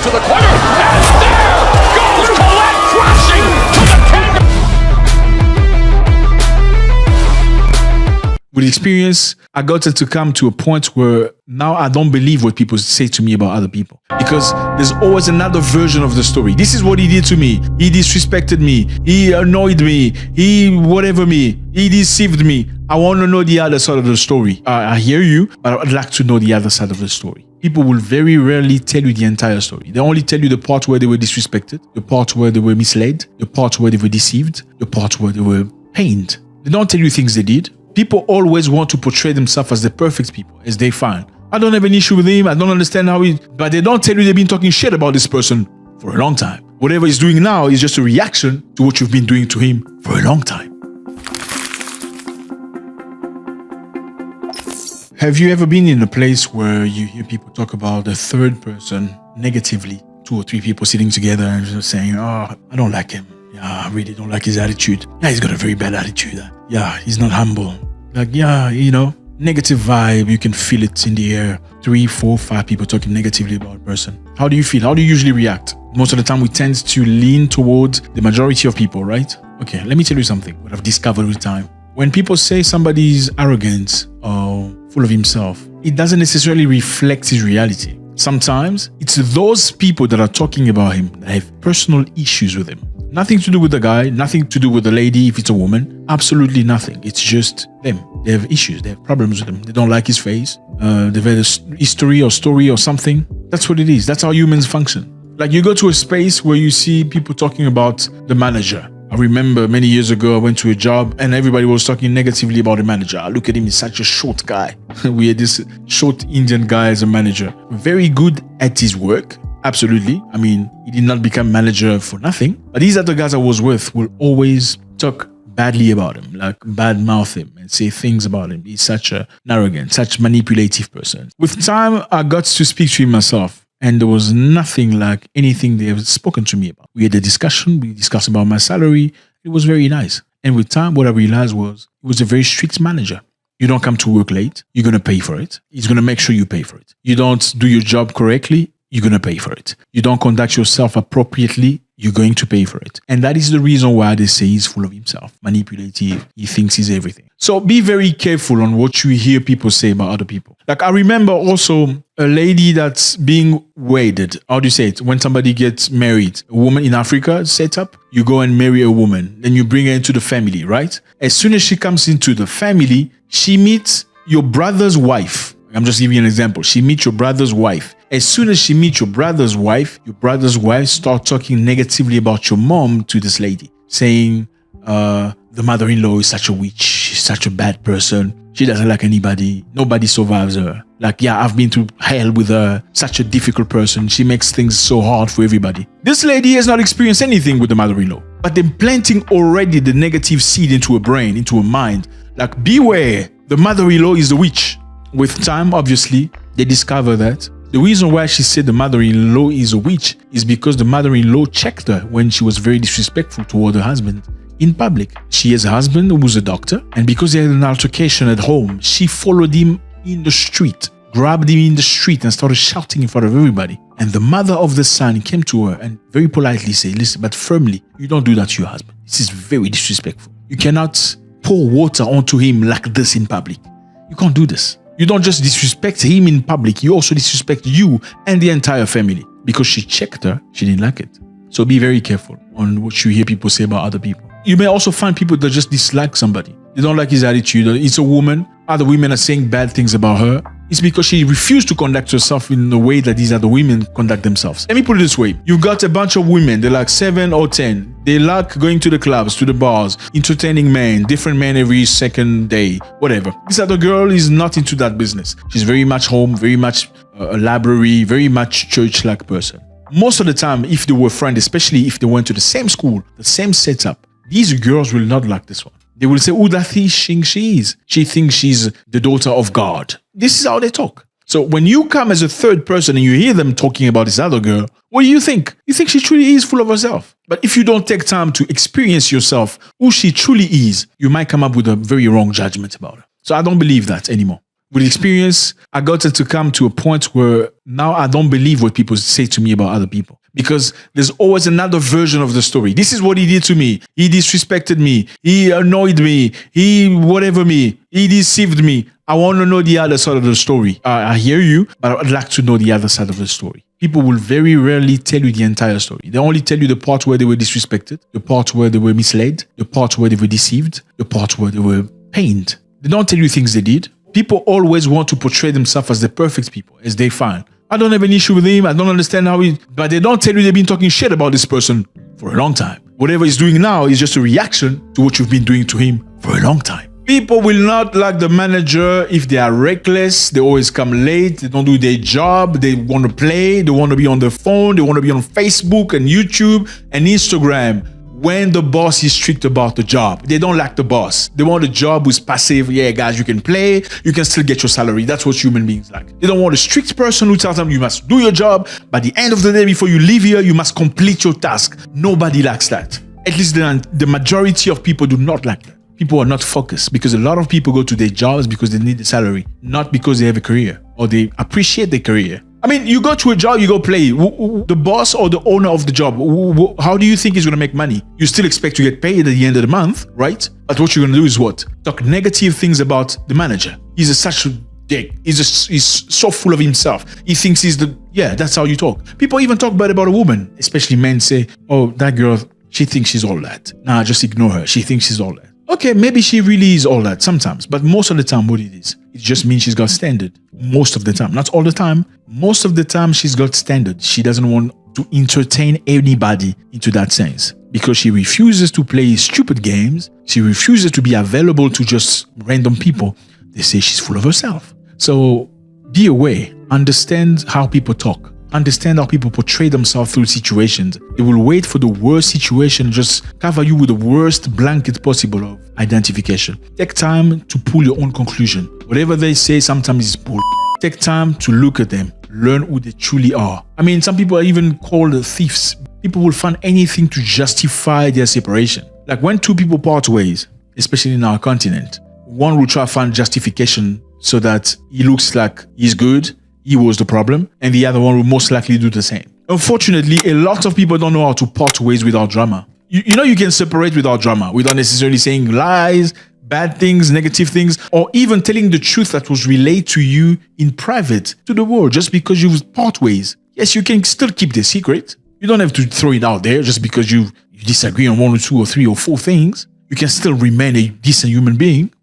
to the corner, and there goes Colette crashing to the 10. With experience, I got to come to a point where now I don't believe what people say to me about other people. Because there's always another version of the story. This is what he did to me. He disrespected me. He annoyed me. He deceived me. I want to know the other side of the story. I hear you, but I'd like to know the other side of the story. People will very rarely tell you the entire story. They only tell you the part where they were disrespected, the part where they were misled, the part where they were deceived, the part where they were pained. They don't tell you things they did. People always want to portray themselves as the perfect people, as they find. I don't have an issue with him. I don't understand how he... But they don't tell you they've been talking shit about this person for a long time. Whatever he's doing now is just a reaction to what you've been doing to him for a long time. Have you ever been in a place where you hear people talk about the third person negatively? 2 or 3 people sitting together and just saying, oh, I don't like him. Yeah, I really don't like his attitude. Yeah, he's got a very bad attitude. Yeah, he's not humble. Like, yeah, you know, negative vibe. You can feel it in the air. 3, 4, 5 people talking negatively about a person. How do you feel? How do you usually react? Most of the time, we tend to lean towards the majority of people, right? Okay, let me tell you something. What I've discovered with time. When people say somebody's arrogant or full of himself, it doesn't necessarily reflect his reality. Sometimes it's those people that are talking about him that have personal issues with him. Nothing to do with the guy, nothing to do with the lady if it's a woman. Absolutely nothing. It's just them. They have issues. They have problems with him. They don't like his face. They've had a history or story or something. That's what it is. That's how humans function. Like you go to a space where you see people talking about the manager. I remember many years ago, I went to a job and everybody was talking negatively about the manager. I look at him, he's such a short guy. We had this short Indian guy as a manager. Very good at his work. Absolutely. I mean, he did not become manager for nothing. But these other guys I was with will always talk badly about him, like badmouth him and say things about him. He's such an arrogant, such manipulative person. With time, I got to speak to him myself. And there was nothing like anything they have spoken to me about. We had a discussion. We discussed about my salary. It was very nice. And with time, what I realized was he was a very strict manager. You don't come to work late. You're going to pay for it. He's going to make sure you pay for it. You don't do your job correctly. You're going to pay for it. You don't conduct yourself appropriately. You're going to pay for it. And that is the reason why they say he's full of himself, manipulative. He thinks he's everything. So be very careful on what you hear people say about other people. Like I remember also a lady that's being wedded. How do you say it? When somebody gets married, a woman in Africa set up, you go and marry a woman. Then you bring her into the family, right? As soon as she comes into the family, she meets your brother's wife. I'm just giving you an example. She meets your brother's wife. As soon as she meets your brother's wife starts talking negatively about your mom to this lady, saying the mother-in-law is such a witch. She's such a bad person. She doesn't like anybody. Nobody survives her. Like, yeah, I've been through hell with her. Such a difficult person. She makes things so hard for everybody. This lady has not experienced anything with the mother-in-law. But they're planting already the negative seed into her brain, into her mind. Like, beware. The mother-in-law is the witch. With time, obviously, they discover that the reason why she said the mother-in-law is a witch is because the mother-in-law checked her when she was very disrespectful toward her husband in public. She has a husband who was a doctor, and because they had an altercation at home, she followed him in the street, grabbed him in the street and started shouting in front of everybody. And the mother of the son came to her and very politely said, listen, but firmly, you don't do that to your husband. This is very disrespectful. You cannot pour water onto him like this in public. You can't do this. You don't just disrespect him in public, you also disrespect you and the entire family. Because she checked her, she didn't like it. So be very careful on what you hear people say about other people. You may also find people that just dislike somebody. They don't like his attitude. It's a woman. Other women are saying bad things about her. It's because she refused to conduct herself in the way that these other women conduct themselves. Let me put it this way. You've got a bunch of women. They're like 7 or 10. They like going to the clubs, to the bars, entertaining men, different men every second day, whatever. This other girl is not into that business. She's very much home, very much a library, very much church-like person. Most of the time, if they were friends, especially if they went to the same school, the same setup, these girls will not like this one. They will say, who does she think she is? She thinks she's the daughter of God. This is how they talk. So when you come as a third person and you hear them talking about this other girl, what do you think? You think she truly is full of herself. But if you don't take time to experience yourself who she truly is, you might come up with a very wrong judgment about her. So I don't believe that anymore. With experience, I got to come to a point where now I don't believe what people say to me about other people. Because there's always another version of the story. This is what he did to me. He disrespected me. He annoyed me. He whatever me. He deceived me. I want to know the other side of the story. I hear you, but I'd like to know the other side of the story. People will very rarely tell you the entire story. They only tell you the part where they were disrespected, the part where they were misled, the part where they were deceived, the part where they were pained. They don't tell you things they did. People always want to portray themselves as the perfect people, as they find. I don't have an issue with him. I don't understand how he... But they don't tell you they've been talking shit about this person for a long time. Whatever he's doing now is just a reaction to what you've been doing to him for a long time. People will not like the manager if they are reckless. They always come late. They don't do their job. They want to play. They want to be on the phone. They want to be on Facebook and YouTube and Instagram. When the boss is strict about the job, they don't like the boss. They want a job who's passive. Yeah, guys, you can play. You can still get your salary. That's what human beings like. They don't want a strict person who tells them you must do your job. By the end of the day, before you leave here, you must complete your task. Nobody likes that. At least the majority of people do not like that. People are not focused because a lot of people go to their jobs because they need the salary, not because they have a career or they appreciate their career. I mean, you go to a job, you go play. The boss or the owner of the job, how do you think he's going to make money? You still expect to get paid at the end of the month, right? But what you're going to do is what? Talk negative things about the manager. He's such a dick. He's so full of himself. He thinks he's the... Yeah, that's how you talk. People even talk bad about a woman, especially men say, oh, that girl, she thinks she's all that. Nah, just ignore her. She thinks she's all that. Okay, maybe she really is all that sometimes, but most of the time what it is, it just means she's got standard. Most of the time, not all the time. Most of the time she's got standard. She doesn't want to entertain anybody into that sense because she refuses to play stupid games. She refuses to be available to just random people. They say she's full of herself. So be aware, understand how people talk. Understand how people portray themselves through situations. They will wait for the worst situation, just cover you with the worst blanket possible of identification. Take time to pull your own conclusion. Whatever they say sometimes is bull. Take time to look at them, learn who they truly are. I mean, some people are even called thieves. People will find anything to justify their separation. Like when two people part ways, especially in our continent, one will try to find justification so that he looks like he's good, he was the problem, and the other one will most likely do the same. Unfortunately, a lot of people don't know how to part ways without drama. You know you can separate without drama, without necessarily saying lies, bad things, negative things, or even telling the truth that was relayed to you in private to the world just because you part ways. Yes, you can still keep the secret. You don't have to throw it out there just because you disagree on 1 or 2 or 3 or 4 things. You can still remain a decent human being.